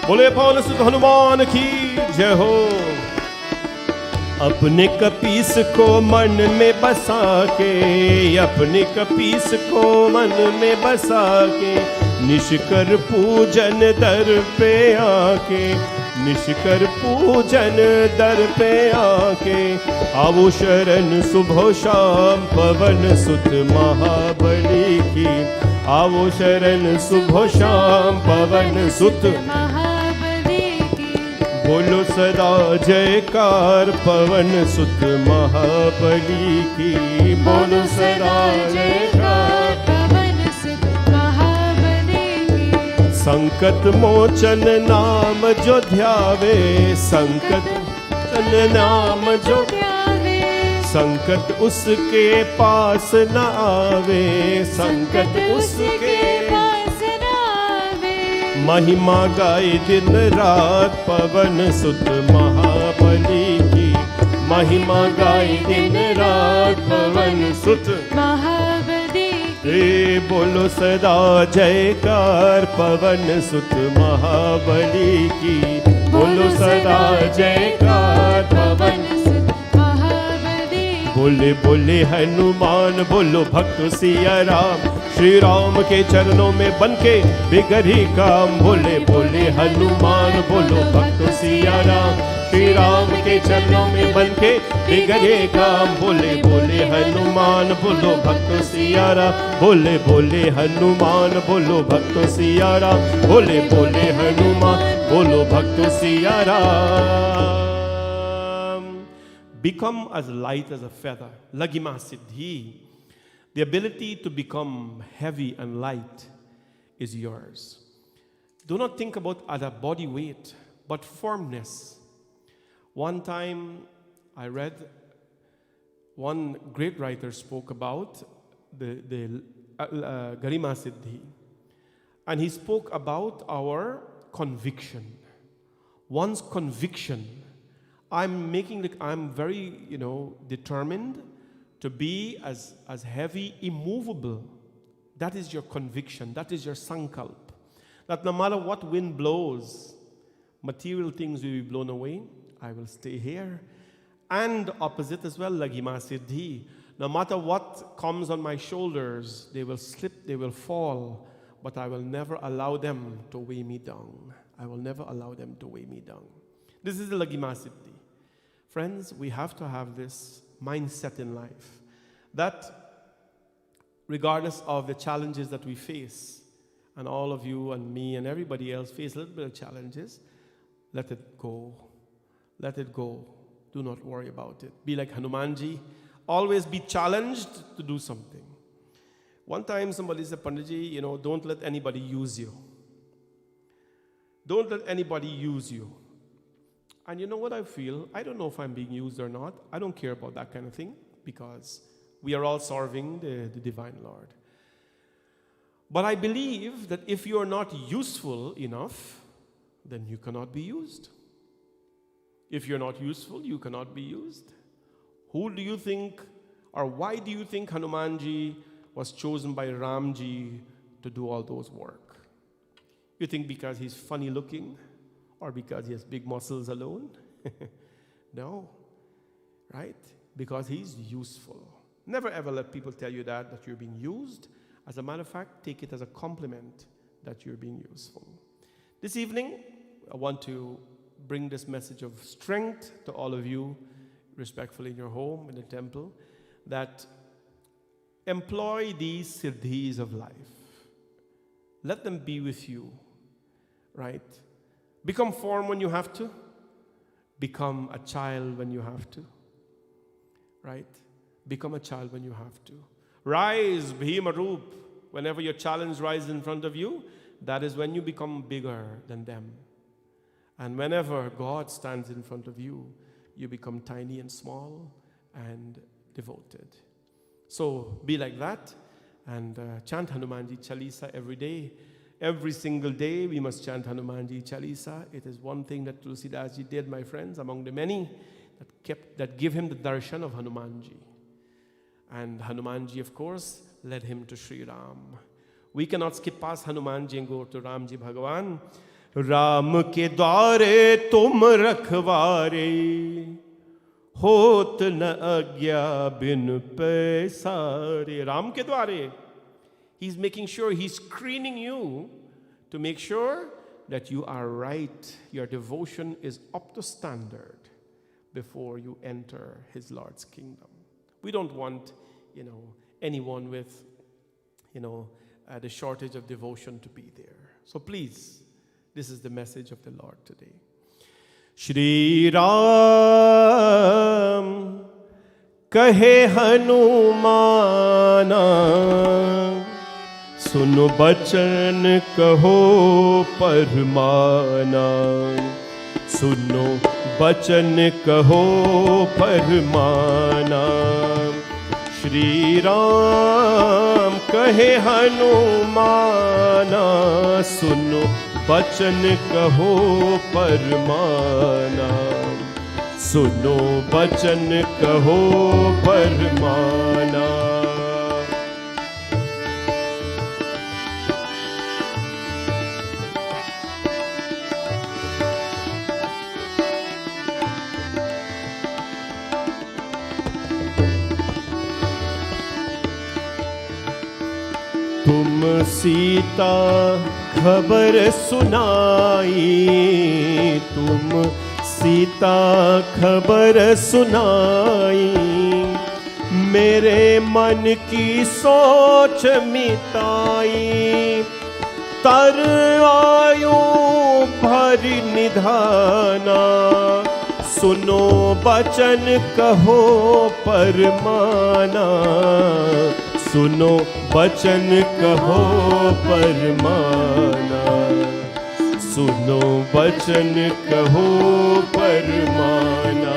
बोले पवन सुत हनुमान की जय हो। अपने कपीस को मन में बसा के, अपने कपीस को मन में बसा के। निष्कर पूजन दर पे आके, निष्कर पूजन दर पे आके। आवो शरण सुबह शाम पवन सुत महाबली की। आवो शरण सुबह शाम पवन सुत महाबली की। बोलो सदा जयकार पवन सुत महाबली की। बोलो सदा जयकार पवन सुत महाबली की। संकट मोचन नाम जो ध्यावे, संकट मोचन नाम जो ध्यावे। संकट उसके पास न आवे, संकट उसके पास न आवे। महिमा गाए दिन रात पवन सुत महाबली की। महिमा गाए दिन रात पवन सुत महाबली हे बोलो सदा जयकार पवन सुत महाबली की। बोलो सदा जयकार पवन सुत महाबली। बोले बोले हनुमान बोलो भक्त सिया राम। श्री राम के चरणों में बनके बिगड़ी काम। बोले बोले हनुमान बोलो भक्त सिया राम। श्री राम के चरणों में बनके बिगड़े काम। बोले बोले हनुमान बोलो भक्त सिया राम। बोले बोले हनुमान बोलो भक्त सिया राम। बोले बोले हनुमान बोलो भक्त Siya Ram. Become as light as a feather. Laghima Siddhi. The ability to become heavy and light is yours. Do not think about other body weight, but firmness. One time I read, one great writer spoke about the Garima Siddhi. And he spoke about our conviction. One's conviction. I'm very, determined to be as heavy, immovable. That is your conviction. That is your sankalp. That no matter what wind blows, material things will be blown away. I will stay here. And opposite as well, Laghima Siddhi. No matter what comes on my shoulders, they will slip, they will fall, but I will never allow them to weigh me down. I will never allow them to weigh me down. This is the Laghima Siddhi. Friends, we have to have this mindset in life that regardless of the challenges that we face, and all of you and me and everybody else face a little bit of challenges, let it go. Let it go. Do not worry about it. Be like Hanumanji. Always be challenged to do something. One time somebody said, Panditji, don't let anybody use you. Don't let anybody use you. And you know what I feel? I don't know if I'm being used or not. I don't care about that kind of thing because we are all serving the Divine Lord. But I believe that if you are not useful enough, then you cannot be used. If you're not useful, you cannot be used. Who do you think, or why do you think Hanumanji was chosen by Ramji to do all those work? You think because he's funny looking? Or because he has big muscles alone? No, right? Because he's useful. Never ever let people tell you that you're being used. As a matter of fact, take it as a compliment that you're being useful. This evening, I want to bring this message of strength to all of you, respectfully in your home, in the temple, that employ these siddhis of life. Let them be with you, right? Become form when you have to. Become a child when you have to. Right? Become a child when you have to. Rise, Mahima Roop. Whenever your challenge rises in front of you, that is when you become bigger than them. And whenever God stands in front of you, you become tiny and small and devoted. So be like that and chant Hanumanji Chalisa every day. Every single day we must chant Hanumanji Chalisa. It is one thing that Tulsidas ji did, my friends, among the many that give him the darshan of Hanumanji. And Hanumanji, of course, led him to Sri Ram. We cannot skip past Hanumanji and go to Ramji Bhagavan. Ram ke dware tum rakhware, hot na agya bin paisare. Ram ke dware. He's making sure, he's screening you to make sure that you are right. Your devotion is up to standard before you enter his Lord's kingdom. We don't want, anyone with, the shortage of devotion to be there. So please, this is the message of the Lord today. Shri Ram kahe Hanumana, सुनो बचन कहो परमाना, सुनो बचन कहो परमाना। श्री राम कहे हनुमाना, सुनो बचन कहो परमाना, सुनो बचन कहो परमाना। तुम सीता खबर सुनाई, तुम सीता खबर सुनाई, मेरे मन की सोच मिटाई। तर आयु भरी निधाना, सुनो बचन कहो परमाना, सुनो बचन कहो परमाना, सुनो बचन कहो परमाना।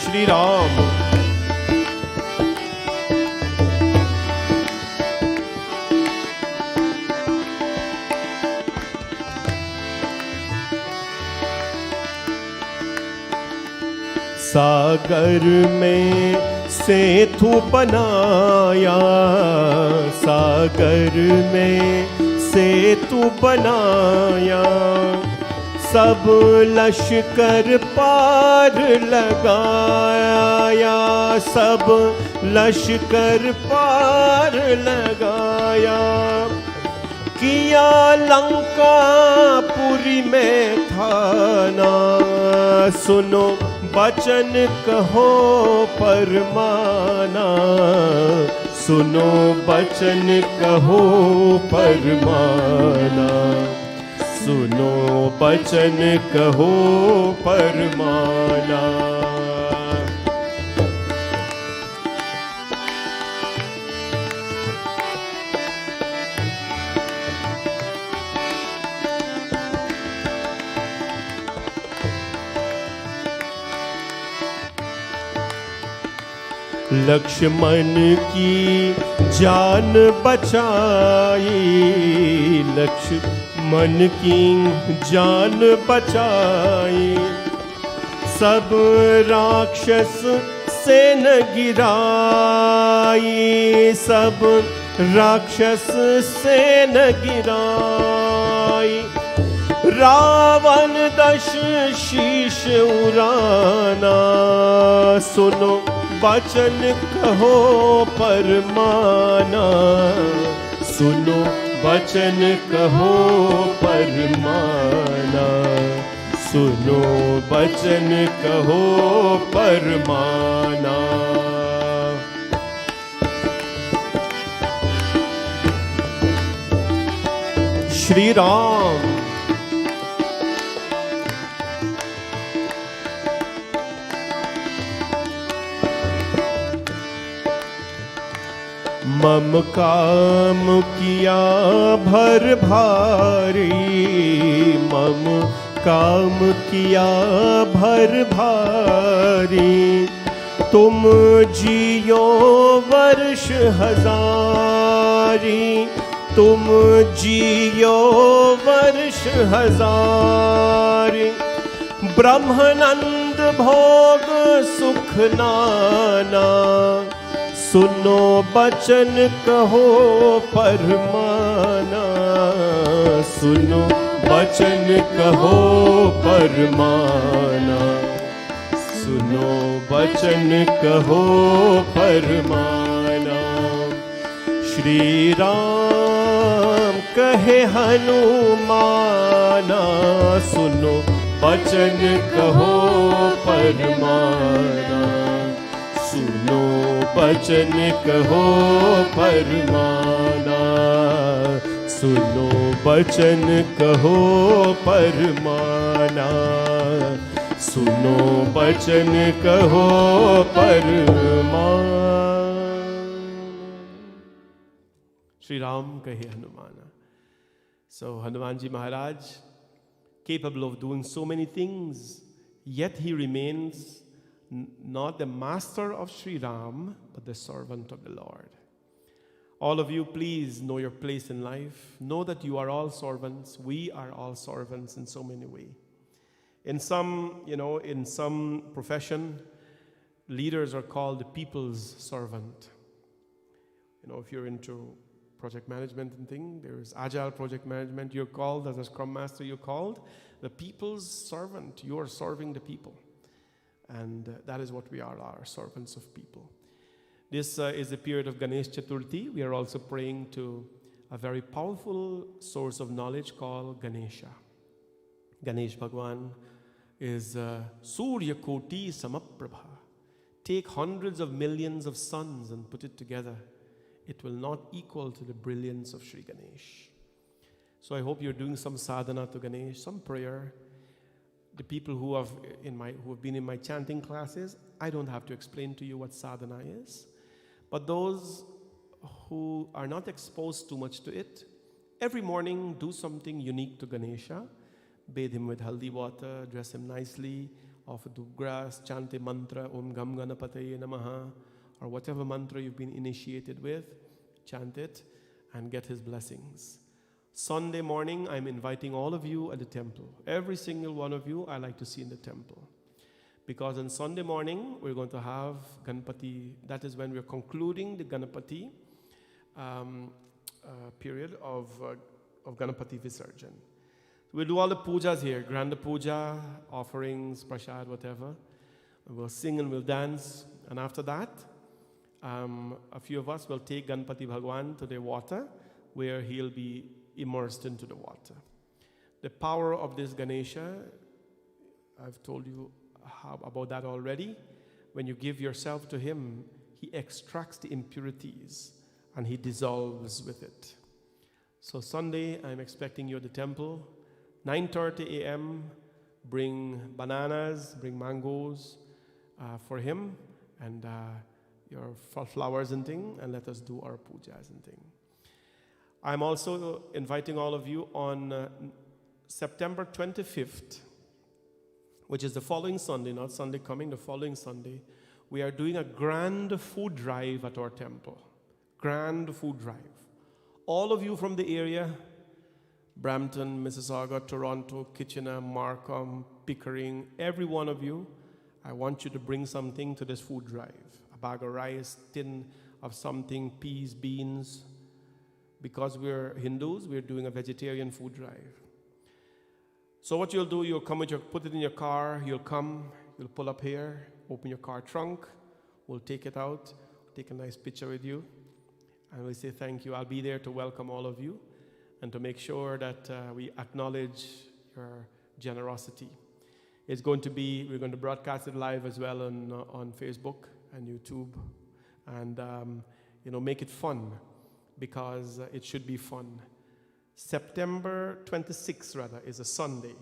श्री राम। सागर में सेतु बनाया, सागर में सेतु बनाया, सब लश्कर पार लगाया, सब लश्कर पार लगाया। किया लंकापुरी में थाना, सुनो बचन कहो परमाना, सुनो बचन कहो परमाना, सुनो बचन कहो परमाना। लक्ष्मण की जान बचाई, लक्ष्मण की जान बचाई, सब राक्षस सेन गिराई, सब राक्षस सेन गिराई। रावण दश शीश उड़ाना, सुनो बचन कहो परमाना, सुनो बचन कहो परमाना, सुनो बचन कहो परमाना। श्री राम। मम काम किया भर भारी, मम काम किया भर भारी, तुम जियो वर्ष हजारी, तुम जियो वर्ष हजारी। ब्रह्मानंद भोग सुख नाना, सुनो बचन कहो परमाना, सुनो बचन कहो परमाना, सुनो बचन कहो परमाना। श्री राम कहे हनुमाना, सुनो बचन कहो परमाना, सुनो बचन कहो परमाना, सुनो बचन कहो परमाना, सुनो बचन कहो परमाना। श्री राम कहे हनुमाना। So Hanumanji Maharaj, capable of doing so many things, yet he remains not the master of Sri Ram, but the servant of the Lord. All of you, please know your place in life. Know that you are all servants. We are all servants in so many ways. In some profession, leaders are called the people's servant. If you're into project management and thing, there's agile project management. You're called as a scrum master. You're called the people's servant. You are serving the people, and that is what we are servants of people. This is a period of Ganesh Chaturthi. We are also praying to a very powerful source of knowledge called Ganesha. Ganesh Bhagwan is Surya Koti Samaprabha. Take hundreds of millions of suns and put it together. It will not equal to the brilliance of Sri Ganesh. So I hope you're doing some sadhana to Ganesh, some prayer. The people who have been in my chanting classes, I don't have to explain to you what sadhana is. But those who are not exposed too much to it, every morning do something unique to Ganesha. Bathe him with haldi water, dress him nicely, offer dhoop grass, chant a mantra, Om Gam Ganapataye Namaha, or whatever mantra you've been initiated with, chant it and get his blessings. Sunday morning, I'm inviting all of you at the temple. Every single one of you I like to see in the temple. Because on Sunday morning, we're going to have Ganpati. That is when we're concluding the Ganapati period of Ganapati Visarjan. We'll do all the pujas here, Grand Puja, offerings, prasad, whatever. We'll sing and we'll dance. And after that, a few of us will take Ganpati Bhagwan to the water where he'll be immersed into the water. The power of this Ganesha, I've told you about that already. When you give yourself to him, he extracts the impurities and he dissolves with it. So Sunday, I'm expecting you at the temple. 9:30 a.m., bring bananas, bring mangoes for him, and your flowers and thing, and let us do our pujas and thing. I'm also inviting all of you on September 25th, which is the following Sunday, not Sunday coming, the following Sunday. We are doing a grand food drive at our temple. Grand food drive. All of you from the area, Brampton, Mississauga, Toronto, Kitchener, Markham, Pickering, every one of you, I want you to bring something to this food drive. A bag of rice, tin of something, peas, beans. Because we're Hindus, we're doing a vegetarian food drive. So what you'll do, you'll come put it in your car, you'll pull up here, open your car trunk, we'll take it out, take a nice picture with you, and we'll say thank you. I'll be there to welcome all of you and to make sure that we acknowledge your generosity. We're going to broadcast it live as well on Facebook and YouTube, and make it fun, because it should be fun. September 26th, is a Sunday.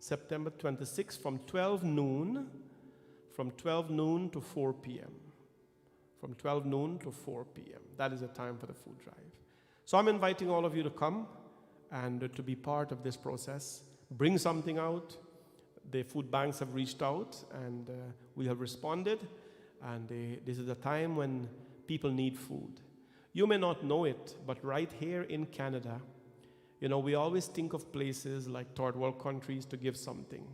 September 26th from 12 noon to 4 p.m. From 12 noon to 4 p.m. That is the time for the food drive. So I'm inviting all of you to come and to be part of this process. Bring something out. The food banks have reached out and we have responded. And this is a time when people need food. You may not know it, but right here in Canada, we always think of places like third world countries to give something.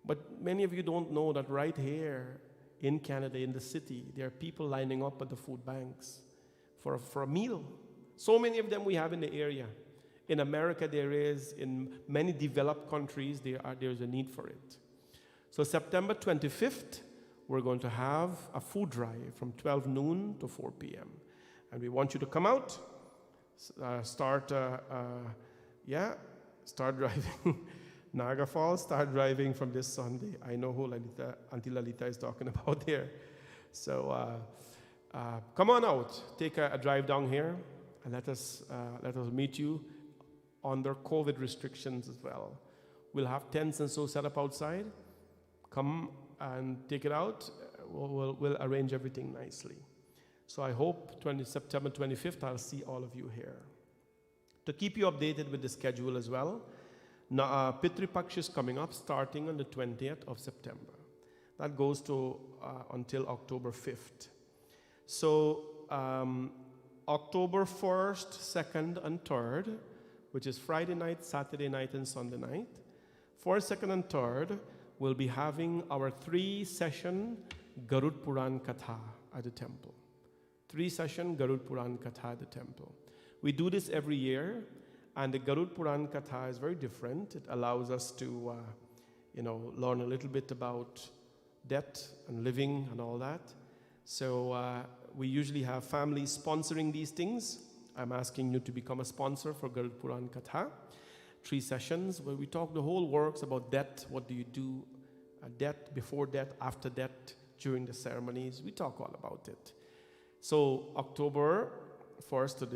But many of you don't know that right here in Canada, in the city, there are people lining up at the food banks for a meal. So many of them we have in the area. In America there is, in many developed countries, there's a need for it. So September 25th, we're going to have a food drive from 12 noon to 4 p.m. And we want you to come out, start driving. Naga Falls, start driving from this Sunday. I know who Auntie Lalita is talking about there. So come on out, take a drive down here, and let us meet you under COVID restrictions as well. We'll have tents and so set up outside. Come and take it out. We'll arrange everything nicely. So I hope September 25th, I'll see all of you here. To keep you updated with the schedule as well, Pitri Paksh is coming up starting on the 20th of September. That goes to until October 5th. So October 1st, 2nd, and 3rd, which is Friday night, Saturday night, and Sunday night. 1st, 2nd, and 3rd, we'll be having our 3-session Garud Puran Katha at the temple. 3-session Garud Puran Katha at the temple. We do this every year, and the Garud Puran Katha is very different. It allows us to, learn a little bit about death and living and all that. So we usually have families sponsoring these things. I'm asking you to become a sponsor for Garud Puran Katha. 3 sessions where we talk the whole works about death. What do you do at death, before death, after death, during the ceremonies. We talk all about it. So October 1st to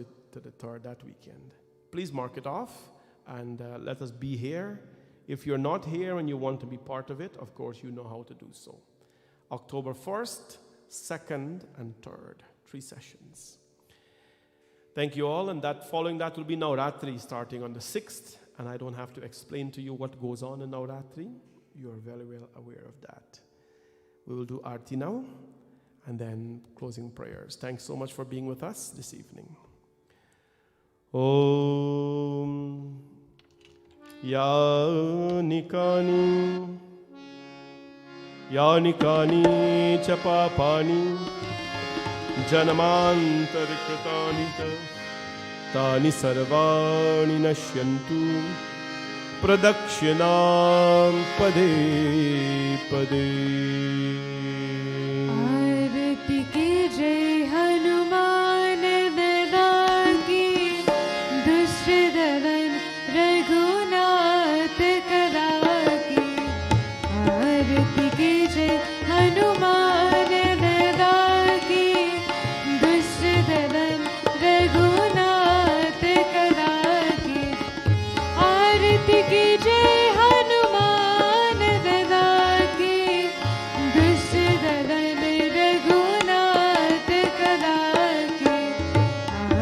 the 3rd, that weekend. Please mark it off and let us be here. If you're not here and you want to be part of it, of course you know how to do so. October 1st, 2nd, and 3rd, 3 sessions. Thank you all, and following that will be Navratri starting on the 6th, and I don't have to explain to you what goes on in Navratri. You are very well aware of that. We will do Aarti now, and then closing prayers. Thanks so much for being with us this evening. Om Yani Kani Chapapani Janamantarikritani Tani Sarvani Nashyantu Pradakshinam Pade Pade. आरती की जय हनुमान दादा की, दुष्ट दलन रघुनाथ कदा की। आरती की जय हनुमान दादा की, दुष्ट दलन रघुनाथ कदा की। आरती की जय हनुमान दादा की, दुष्ट दलन रघुनाथ कदा की।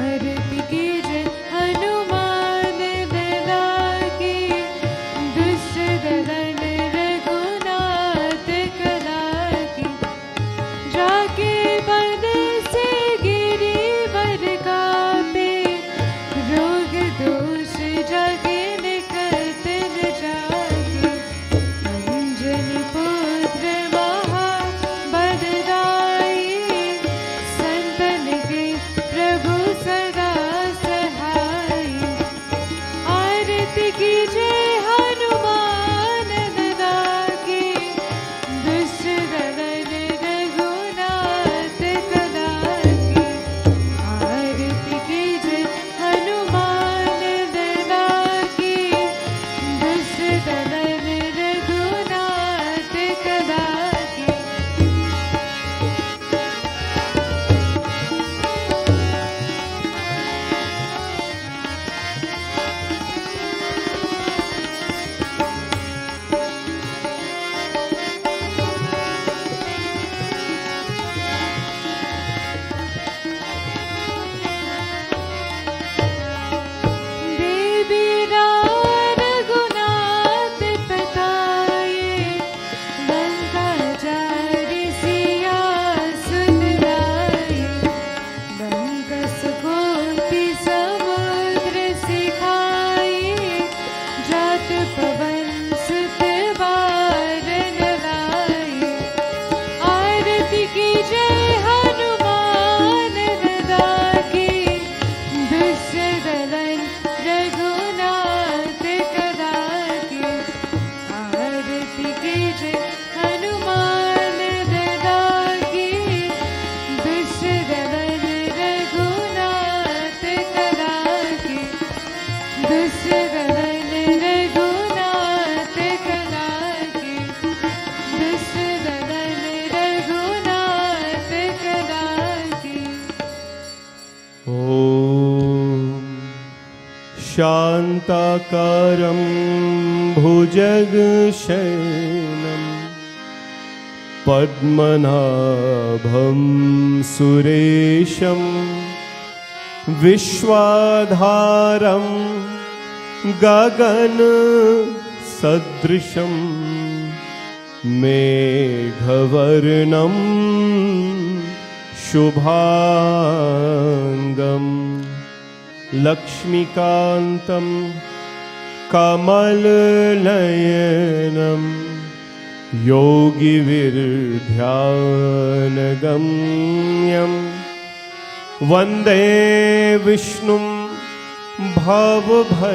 आरती की जय हनुमान दादा की, दुष्ट दलन रघुनाथ कदा की। जाके पद से गिरिवर कापे, रोग दोष जाके निकट न जागे। अंजनी पुत्र महाबलदाई, संतन के प्रभु सदा सहाय। आरती की जय हनुमान दादा की, दुष्ट दलन रघुनाथ कदा की। आरती की जय हनुमान दादा की, दुष्ट दलन रघुनाथ कदा की। देवी रघुनाथ पताये, लंका जारि सिया सुन लाये। लंका सुकोटि समुद्र सिखाये, जात पवन सुत बारन लाये। आरती की जय हनुमान दादा की, दुष्ट दलन रघुनाथ कदा की। आरती की जय हनुमान दादा की, दुष्ट दलन रघुनाथ कदा की। दुष्ट दलन रघुनाथ कदा की। दुष्ट दलन रघुनाथ कदा की। Om Shantakaram Bhujagshayam Padmanabham Suresham Vishwadharam Gagan Sadrisham Meghavarnam शुभांगम लक्ष्मीकांतं कमलनयनं योगिविर्ध्यानगम्यं वन्दे विष्णुं भवभयहरं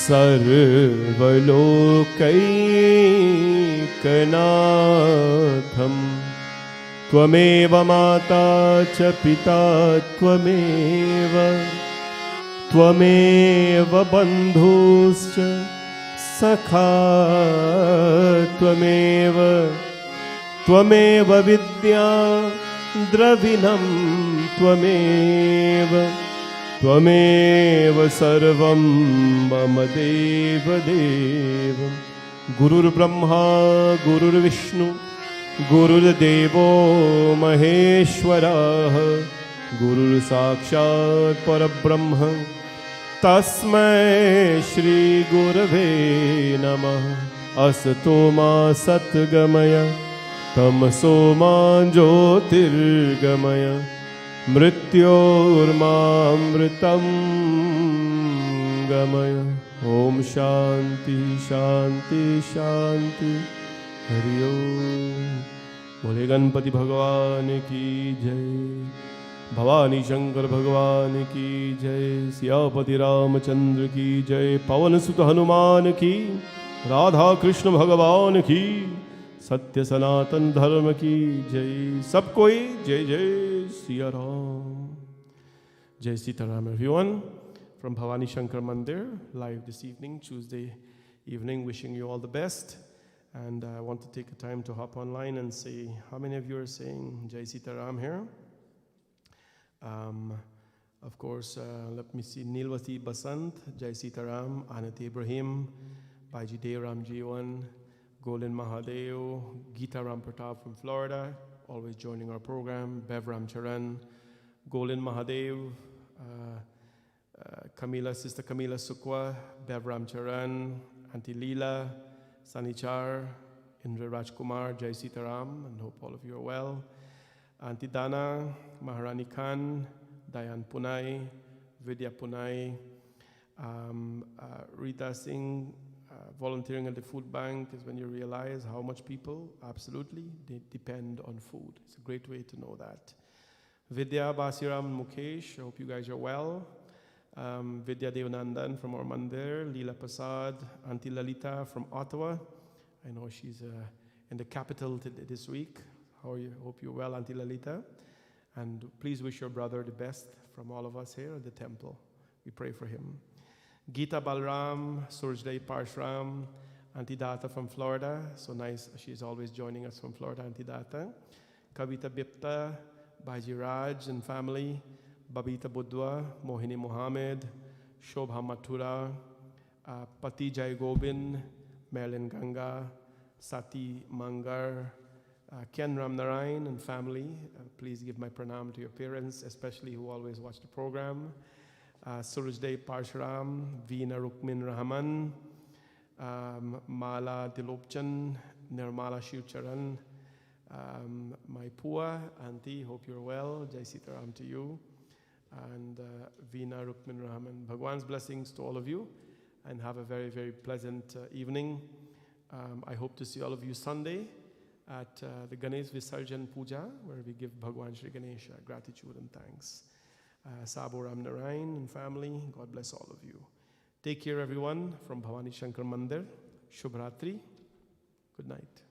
सर्वलोकैकनाथं त्वमेव माता च पिता त्वमेव बन्धुश्च सखा त्वमेव विद्या द्रविणं त्वमेव सर्वं मम देवदेव गुरुर्ब्रह्मा गुरुर्विष्णु गुरुर्देवो महेश्वरः गुरुर्साक्षात् परब्रह्म तस्मै श्री गुरवे नमः असतो मा सद्गमय तमसो मा ज्योतिर्गमय मृत्योर्मामृतं गमय ओम शांति शांति शांति हरि ओम। बोले गणपति भगवान की जय, भवानी शंकर भगवान की जय, सियापति रामचंद्र की जय, पवन सुत हनुमान की, राधा कृष्ण भगवान की, सत्य सनातन धर्म की जय। सब कोई जय जय सिया राम। जय Sitaram everyone from Bhavani Shankar Mandir live this evening, Tuesday evening, wishing you all the best. And I want to take a time to hop online and say, how many of you are saying Jai Sitaram here? Of course, let me see, Nilwati Basant, Jai Sitaram, Anat Ibrahim, Baji Deram Jiwan, Golin Mahadev, Geeta Ram Pratap from Florida, always joining our program, Bev Ram Charan, Golin Mahadev, Sister Kamila Sukwa, Bev Ram Charan, Auntie Leela, Sanichar, Indra Rajkumar, Jai Sitaram, and hope all of you are well. Auntie Dana, Maharani Khan, Dayan Punai, Vidya Punai, Rita Singh, volunteering at the food bank is when you realize how much people absolutely depend on food. It's a great way to know that. Vidya, Basiram, Mukesh, I hope you guys are well. Vidya Devanandan from our mandir, Leela Prasad, Auntie Lalita from Ottawa. I know she's in the capital this week. How are you? Hope you're well, Auntie Lalita. And please wish your brother the best from all of us here at the temple. We pray for him. Geeta Balram, Surjday Parshram, Auntie Data from Florida. So nice, she's always joining us from Florida, Auntie Data. Kavita Bipta, Baji Raj and family. Babita Budwa, Mohini Mohammed, Shobha Mathura, Pati Jai Gobin, Marilyn Ganga, Sati Mangar, Ken Ramnarayan and family. Please give my pranam to your parents, especially who always watch the program. Surajday Parsharam, Veena Rukmin Rahman, Mala Dilopchan, Nirmala Shivcharan, my Pua, Auntie, hope you're well. Jai Sitaram to you. And Veena Rukmin Rahman. Bhagwan's blessings to all of you and have a very, very pleasant evening. I hope to see all of you Sunday at the Ganesh Visarjan Puja, where we give Bhagwan Shri Ganesha gratitude and thanks. Sabo Ram Narayan and family, God bless all of you. Take care, everyone, from Bhavani Shankar Mandir. Shubhratri. Good night.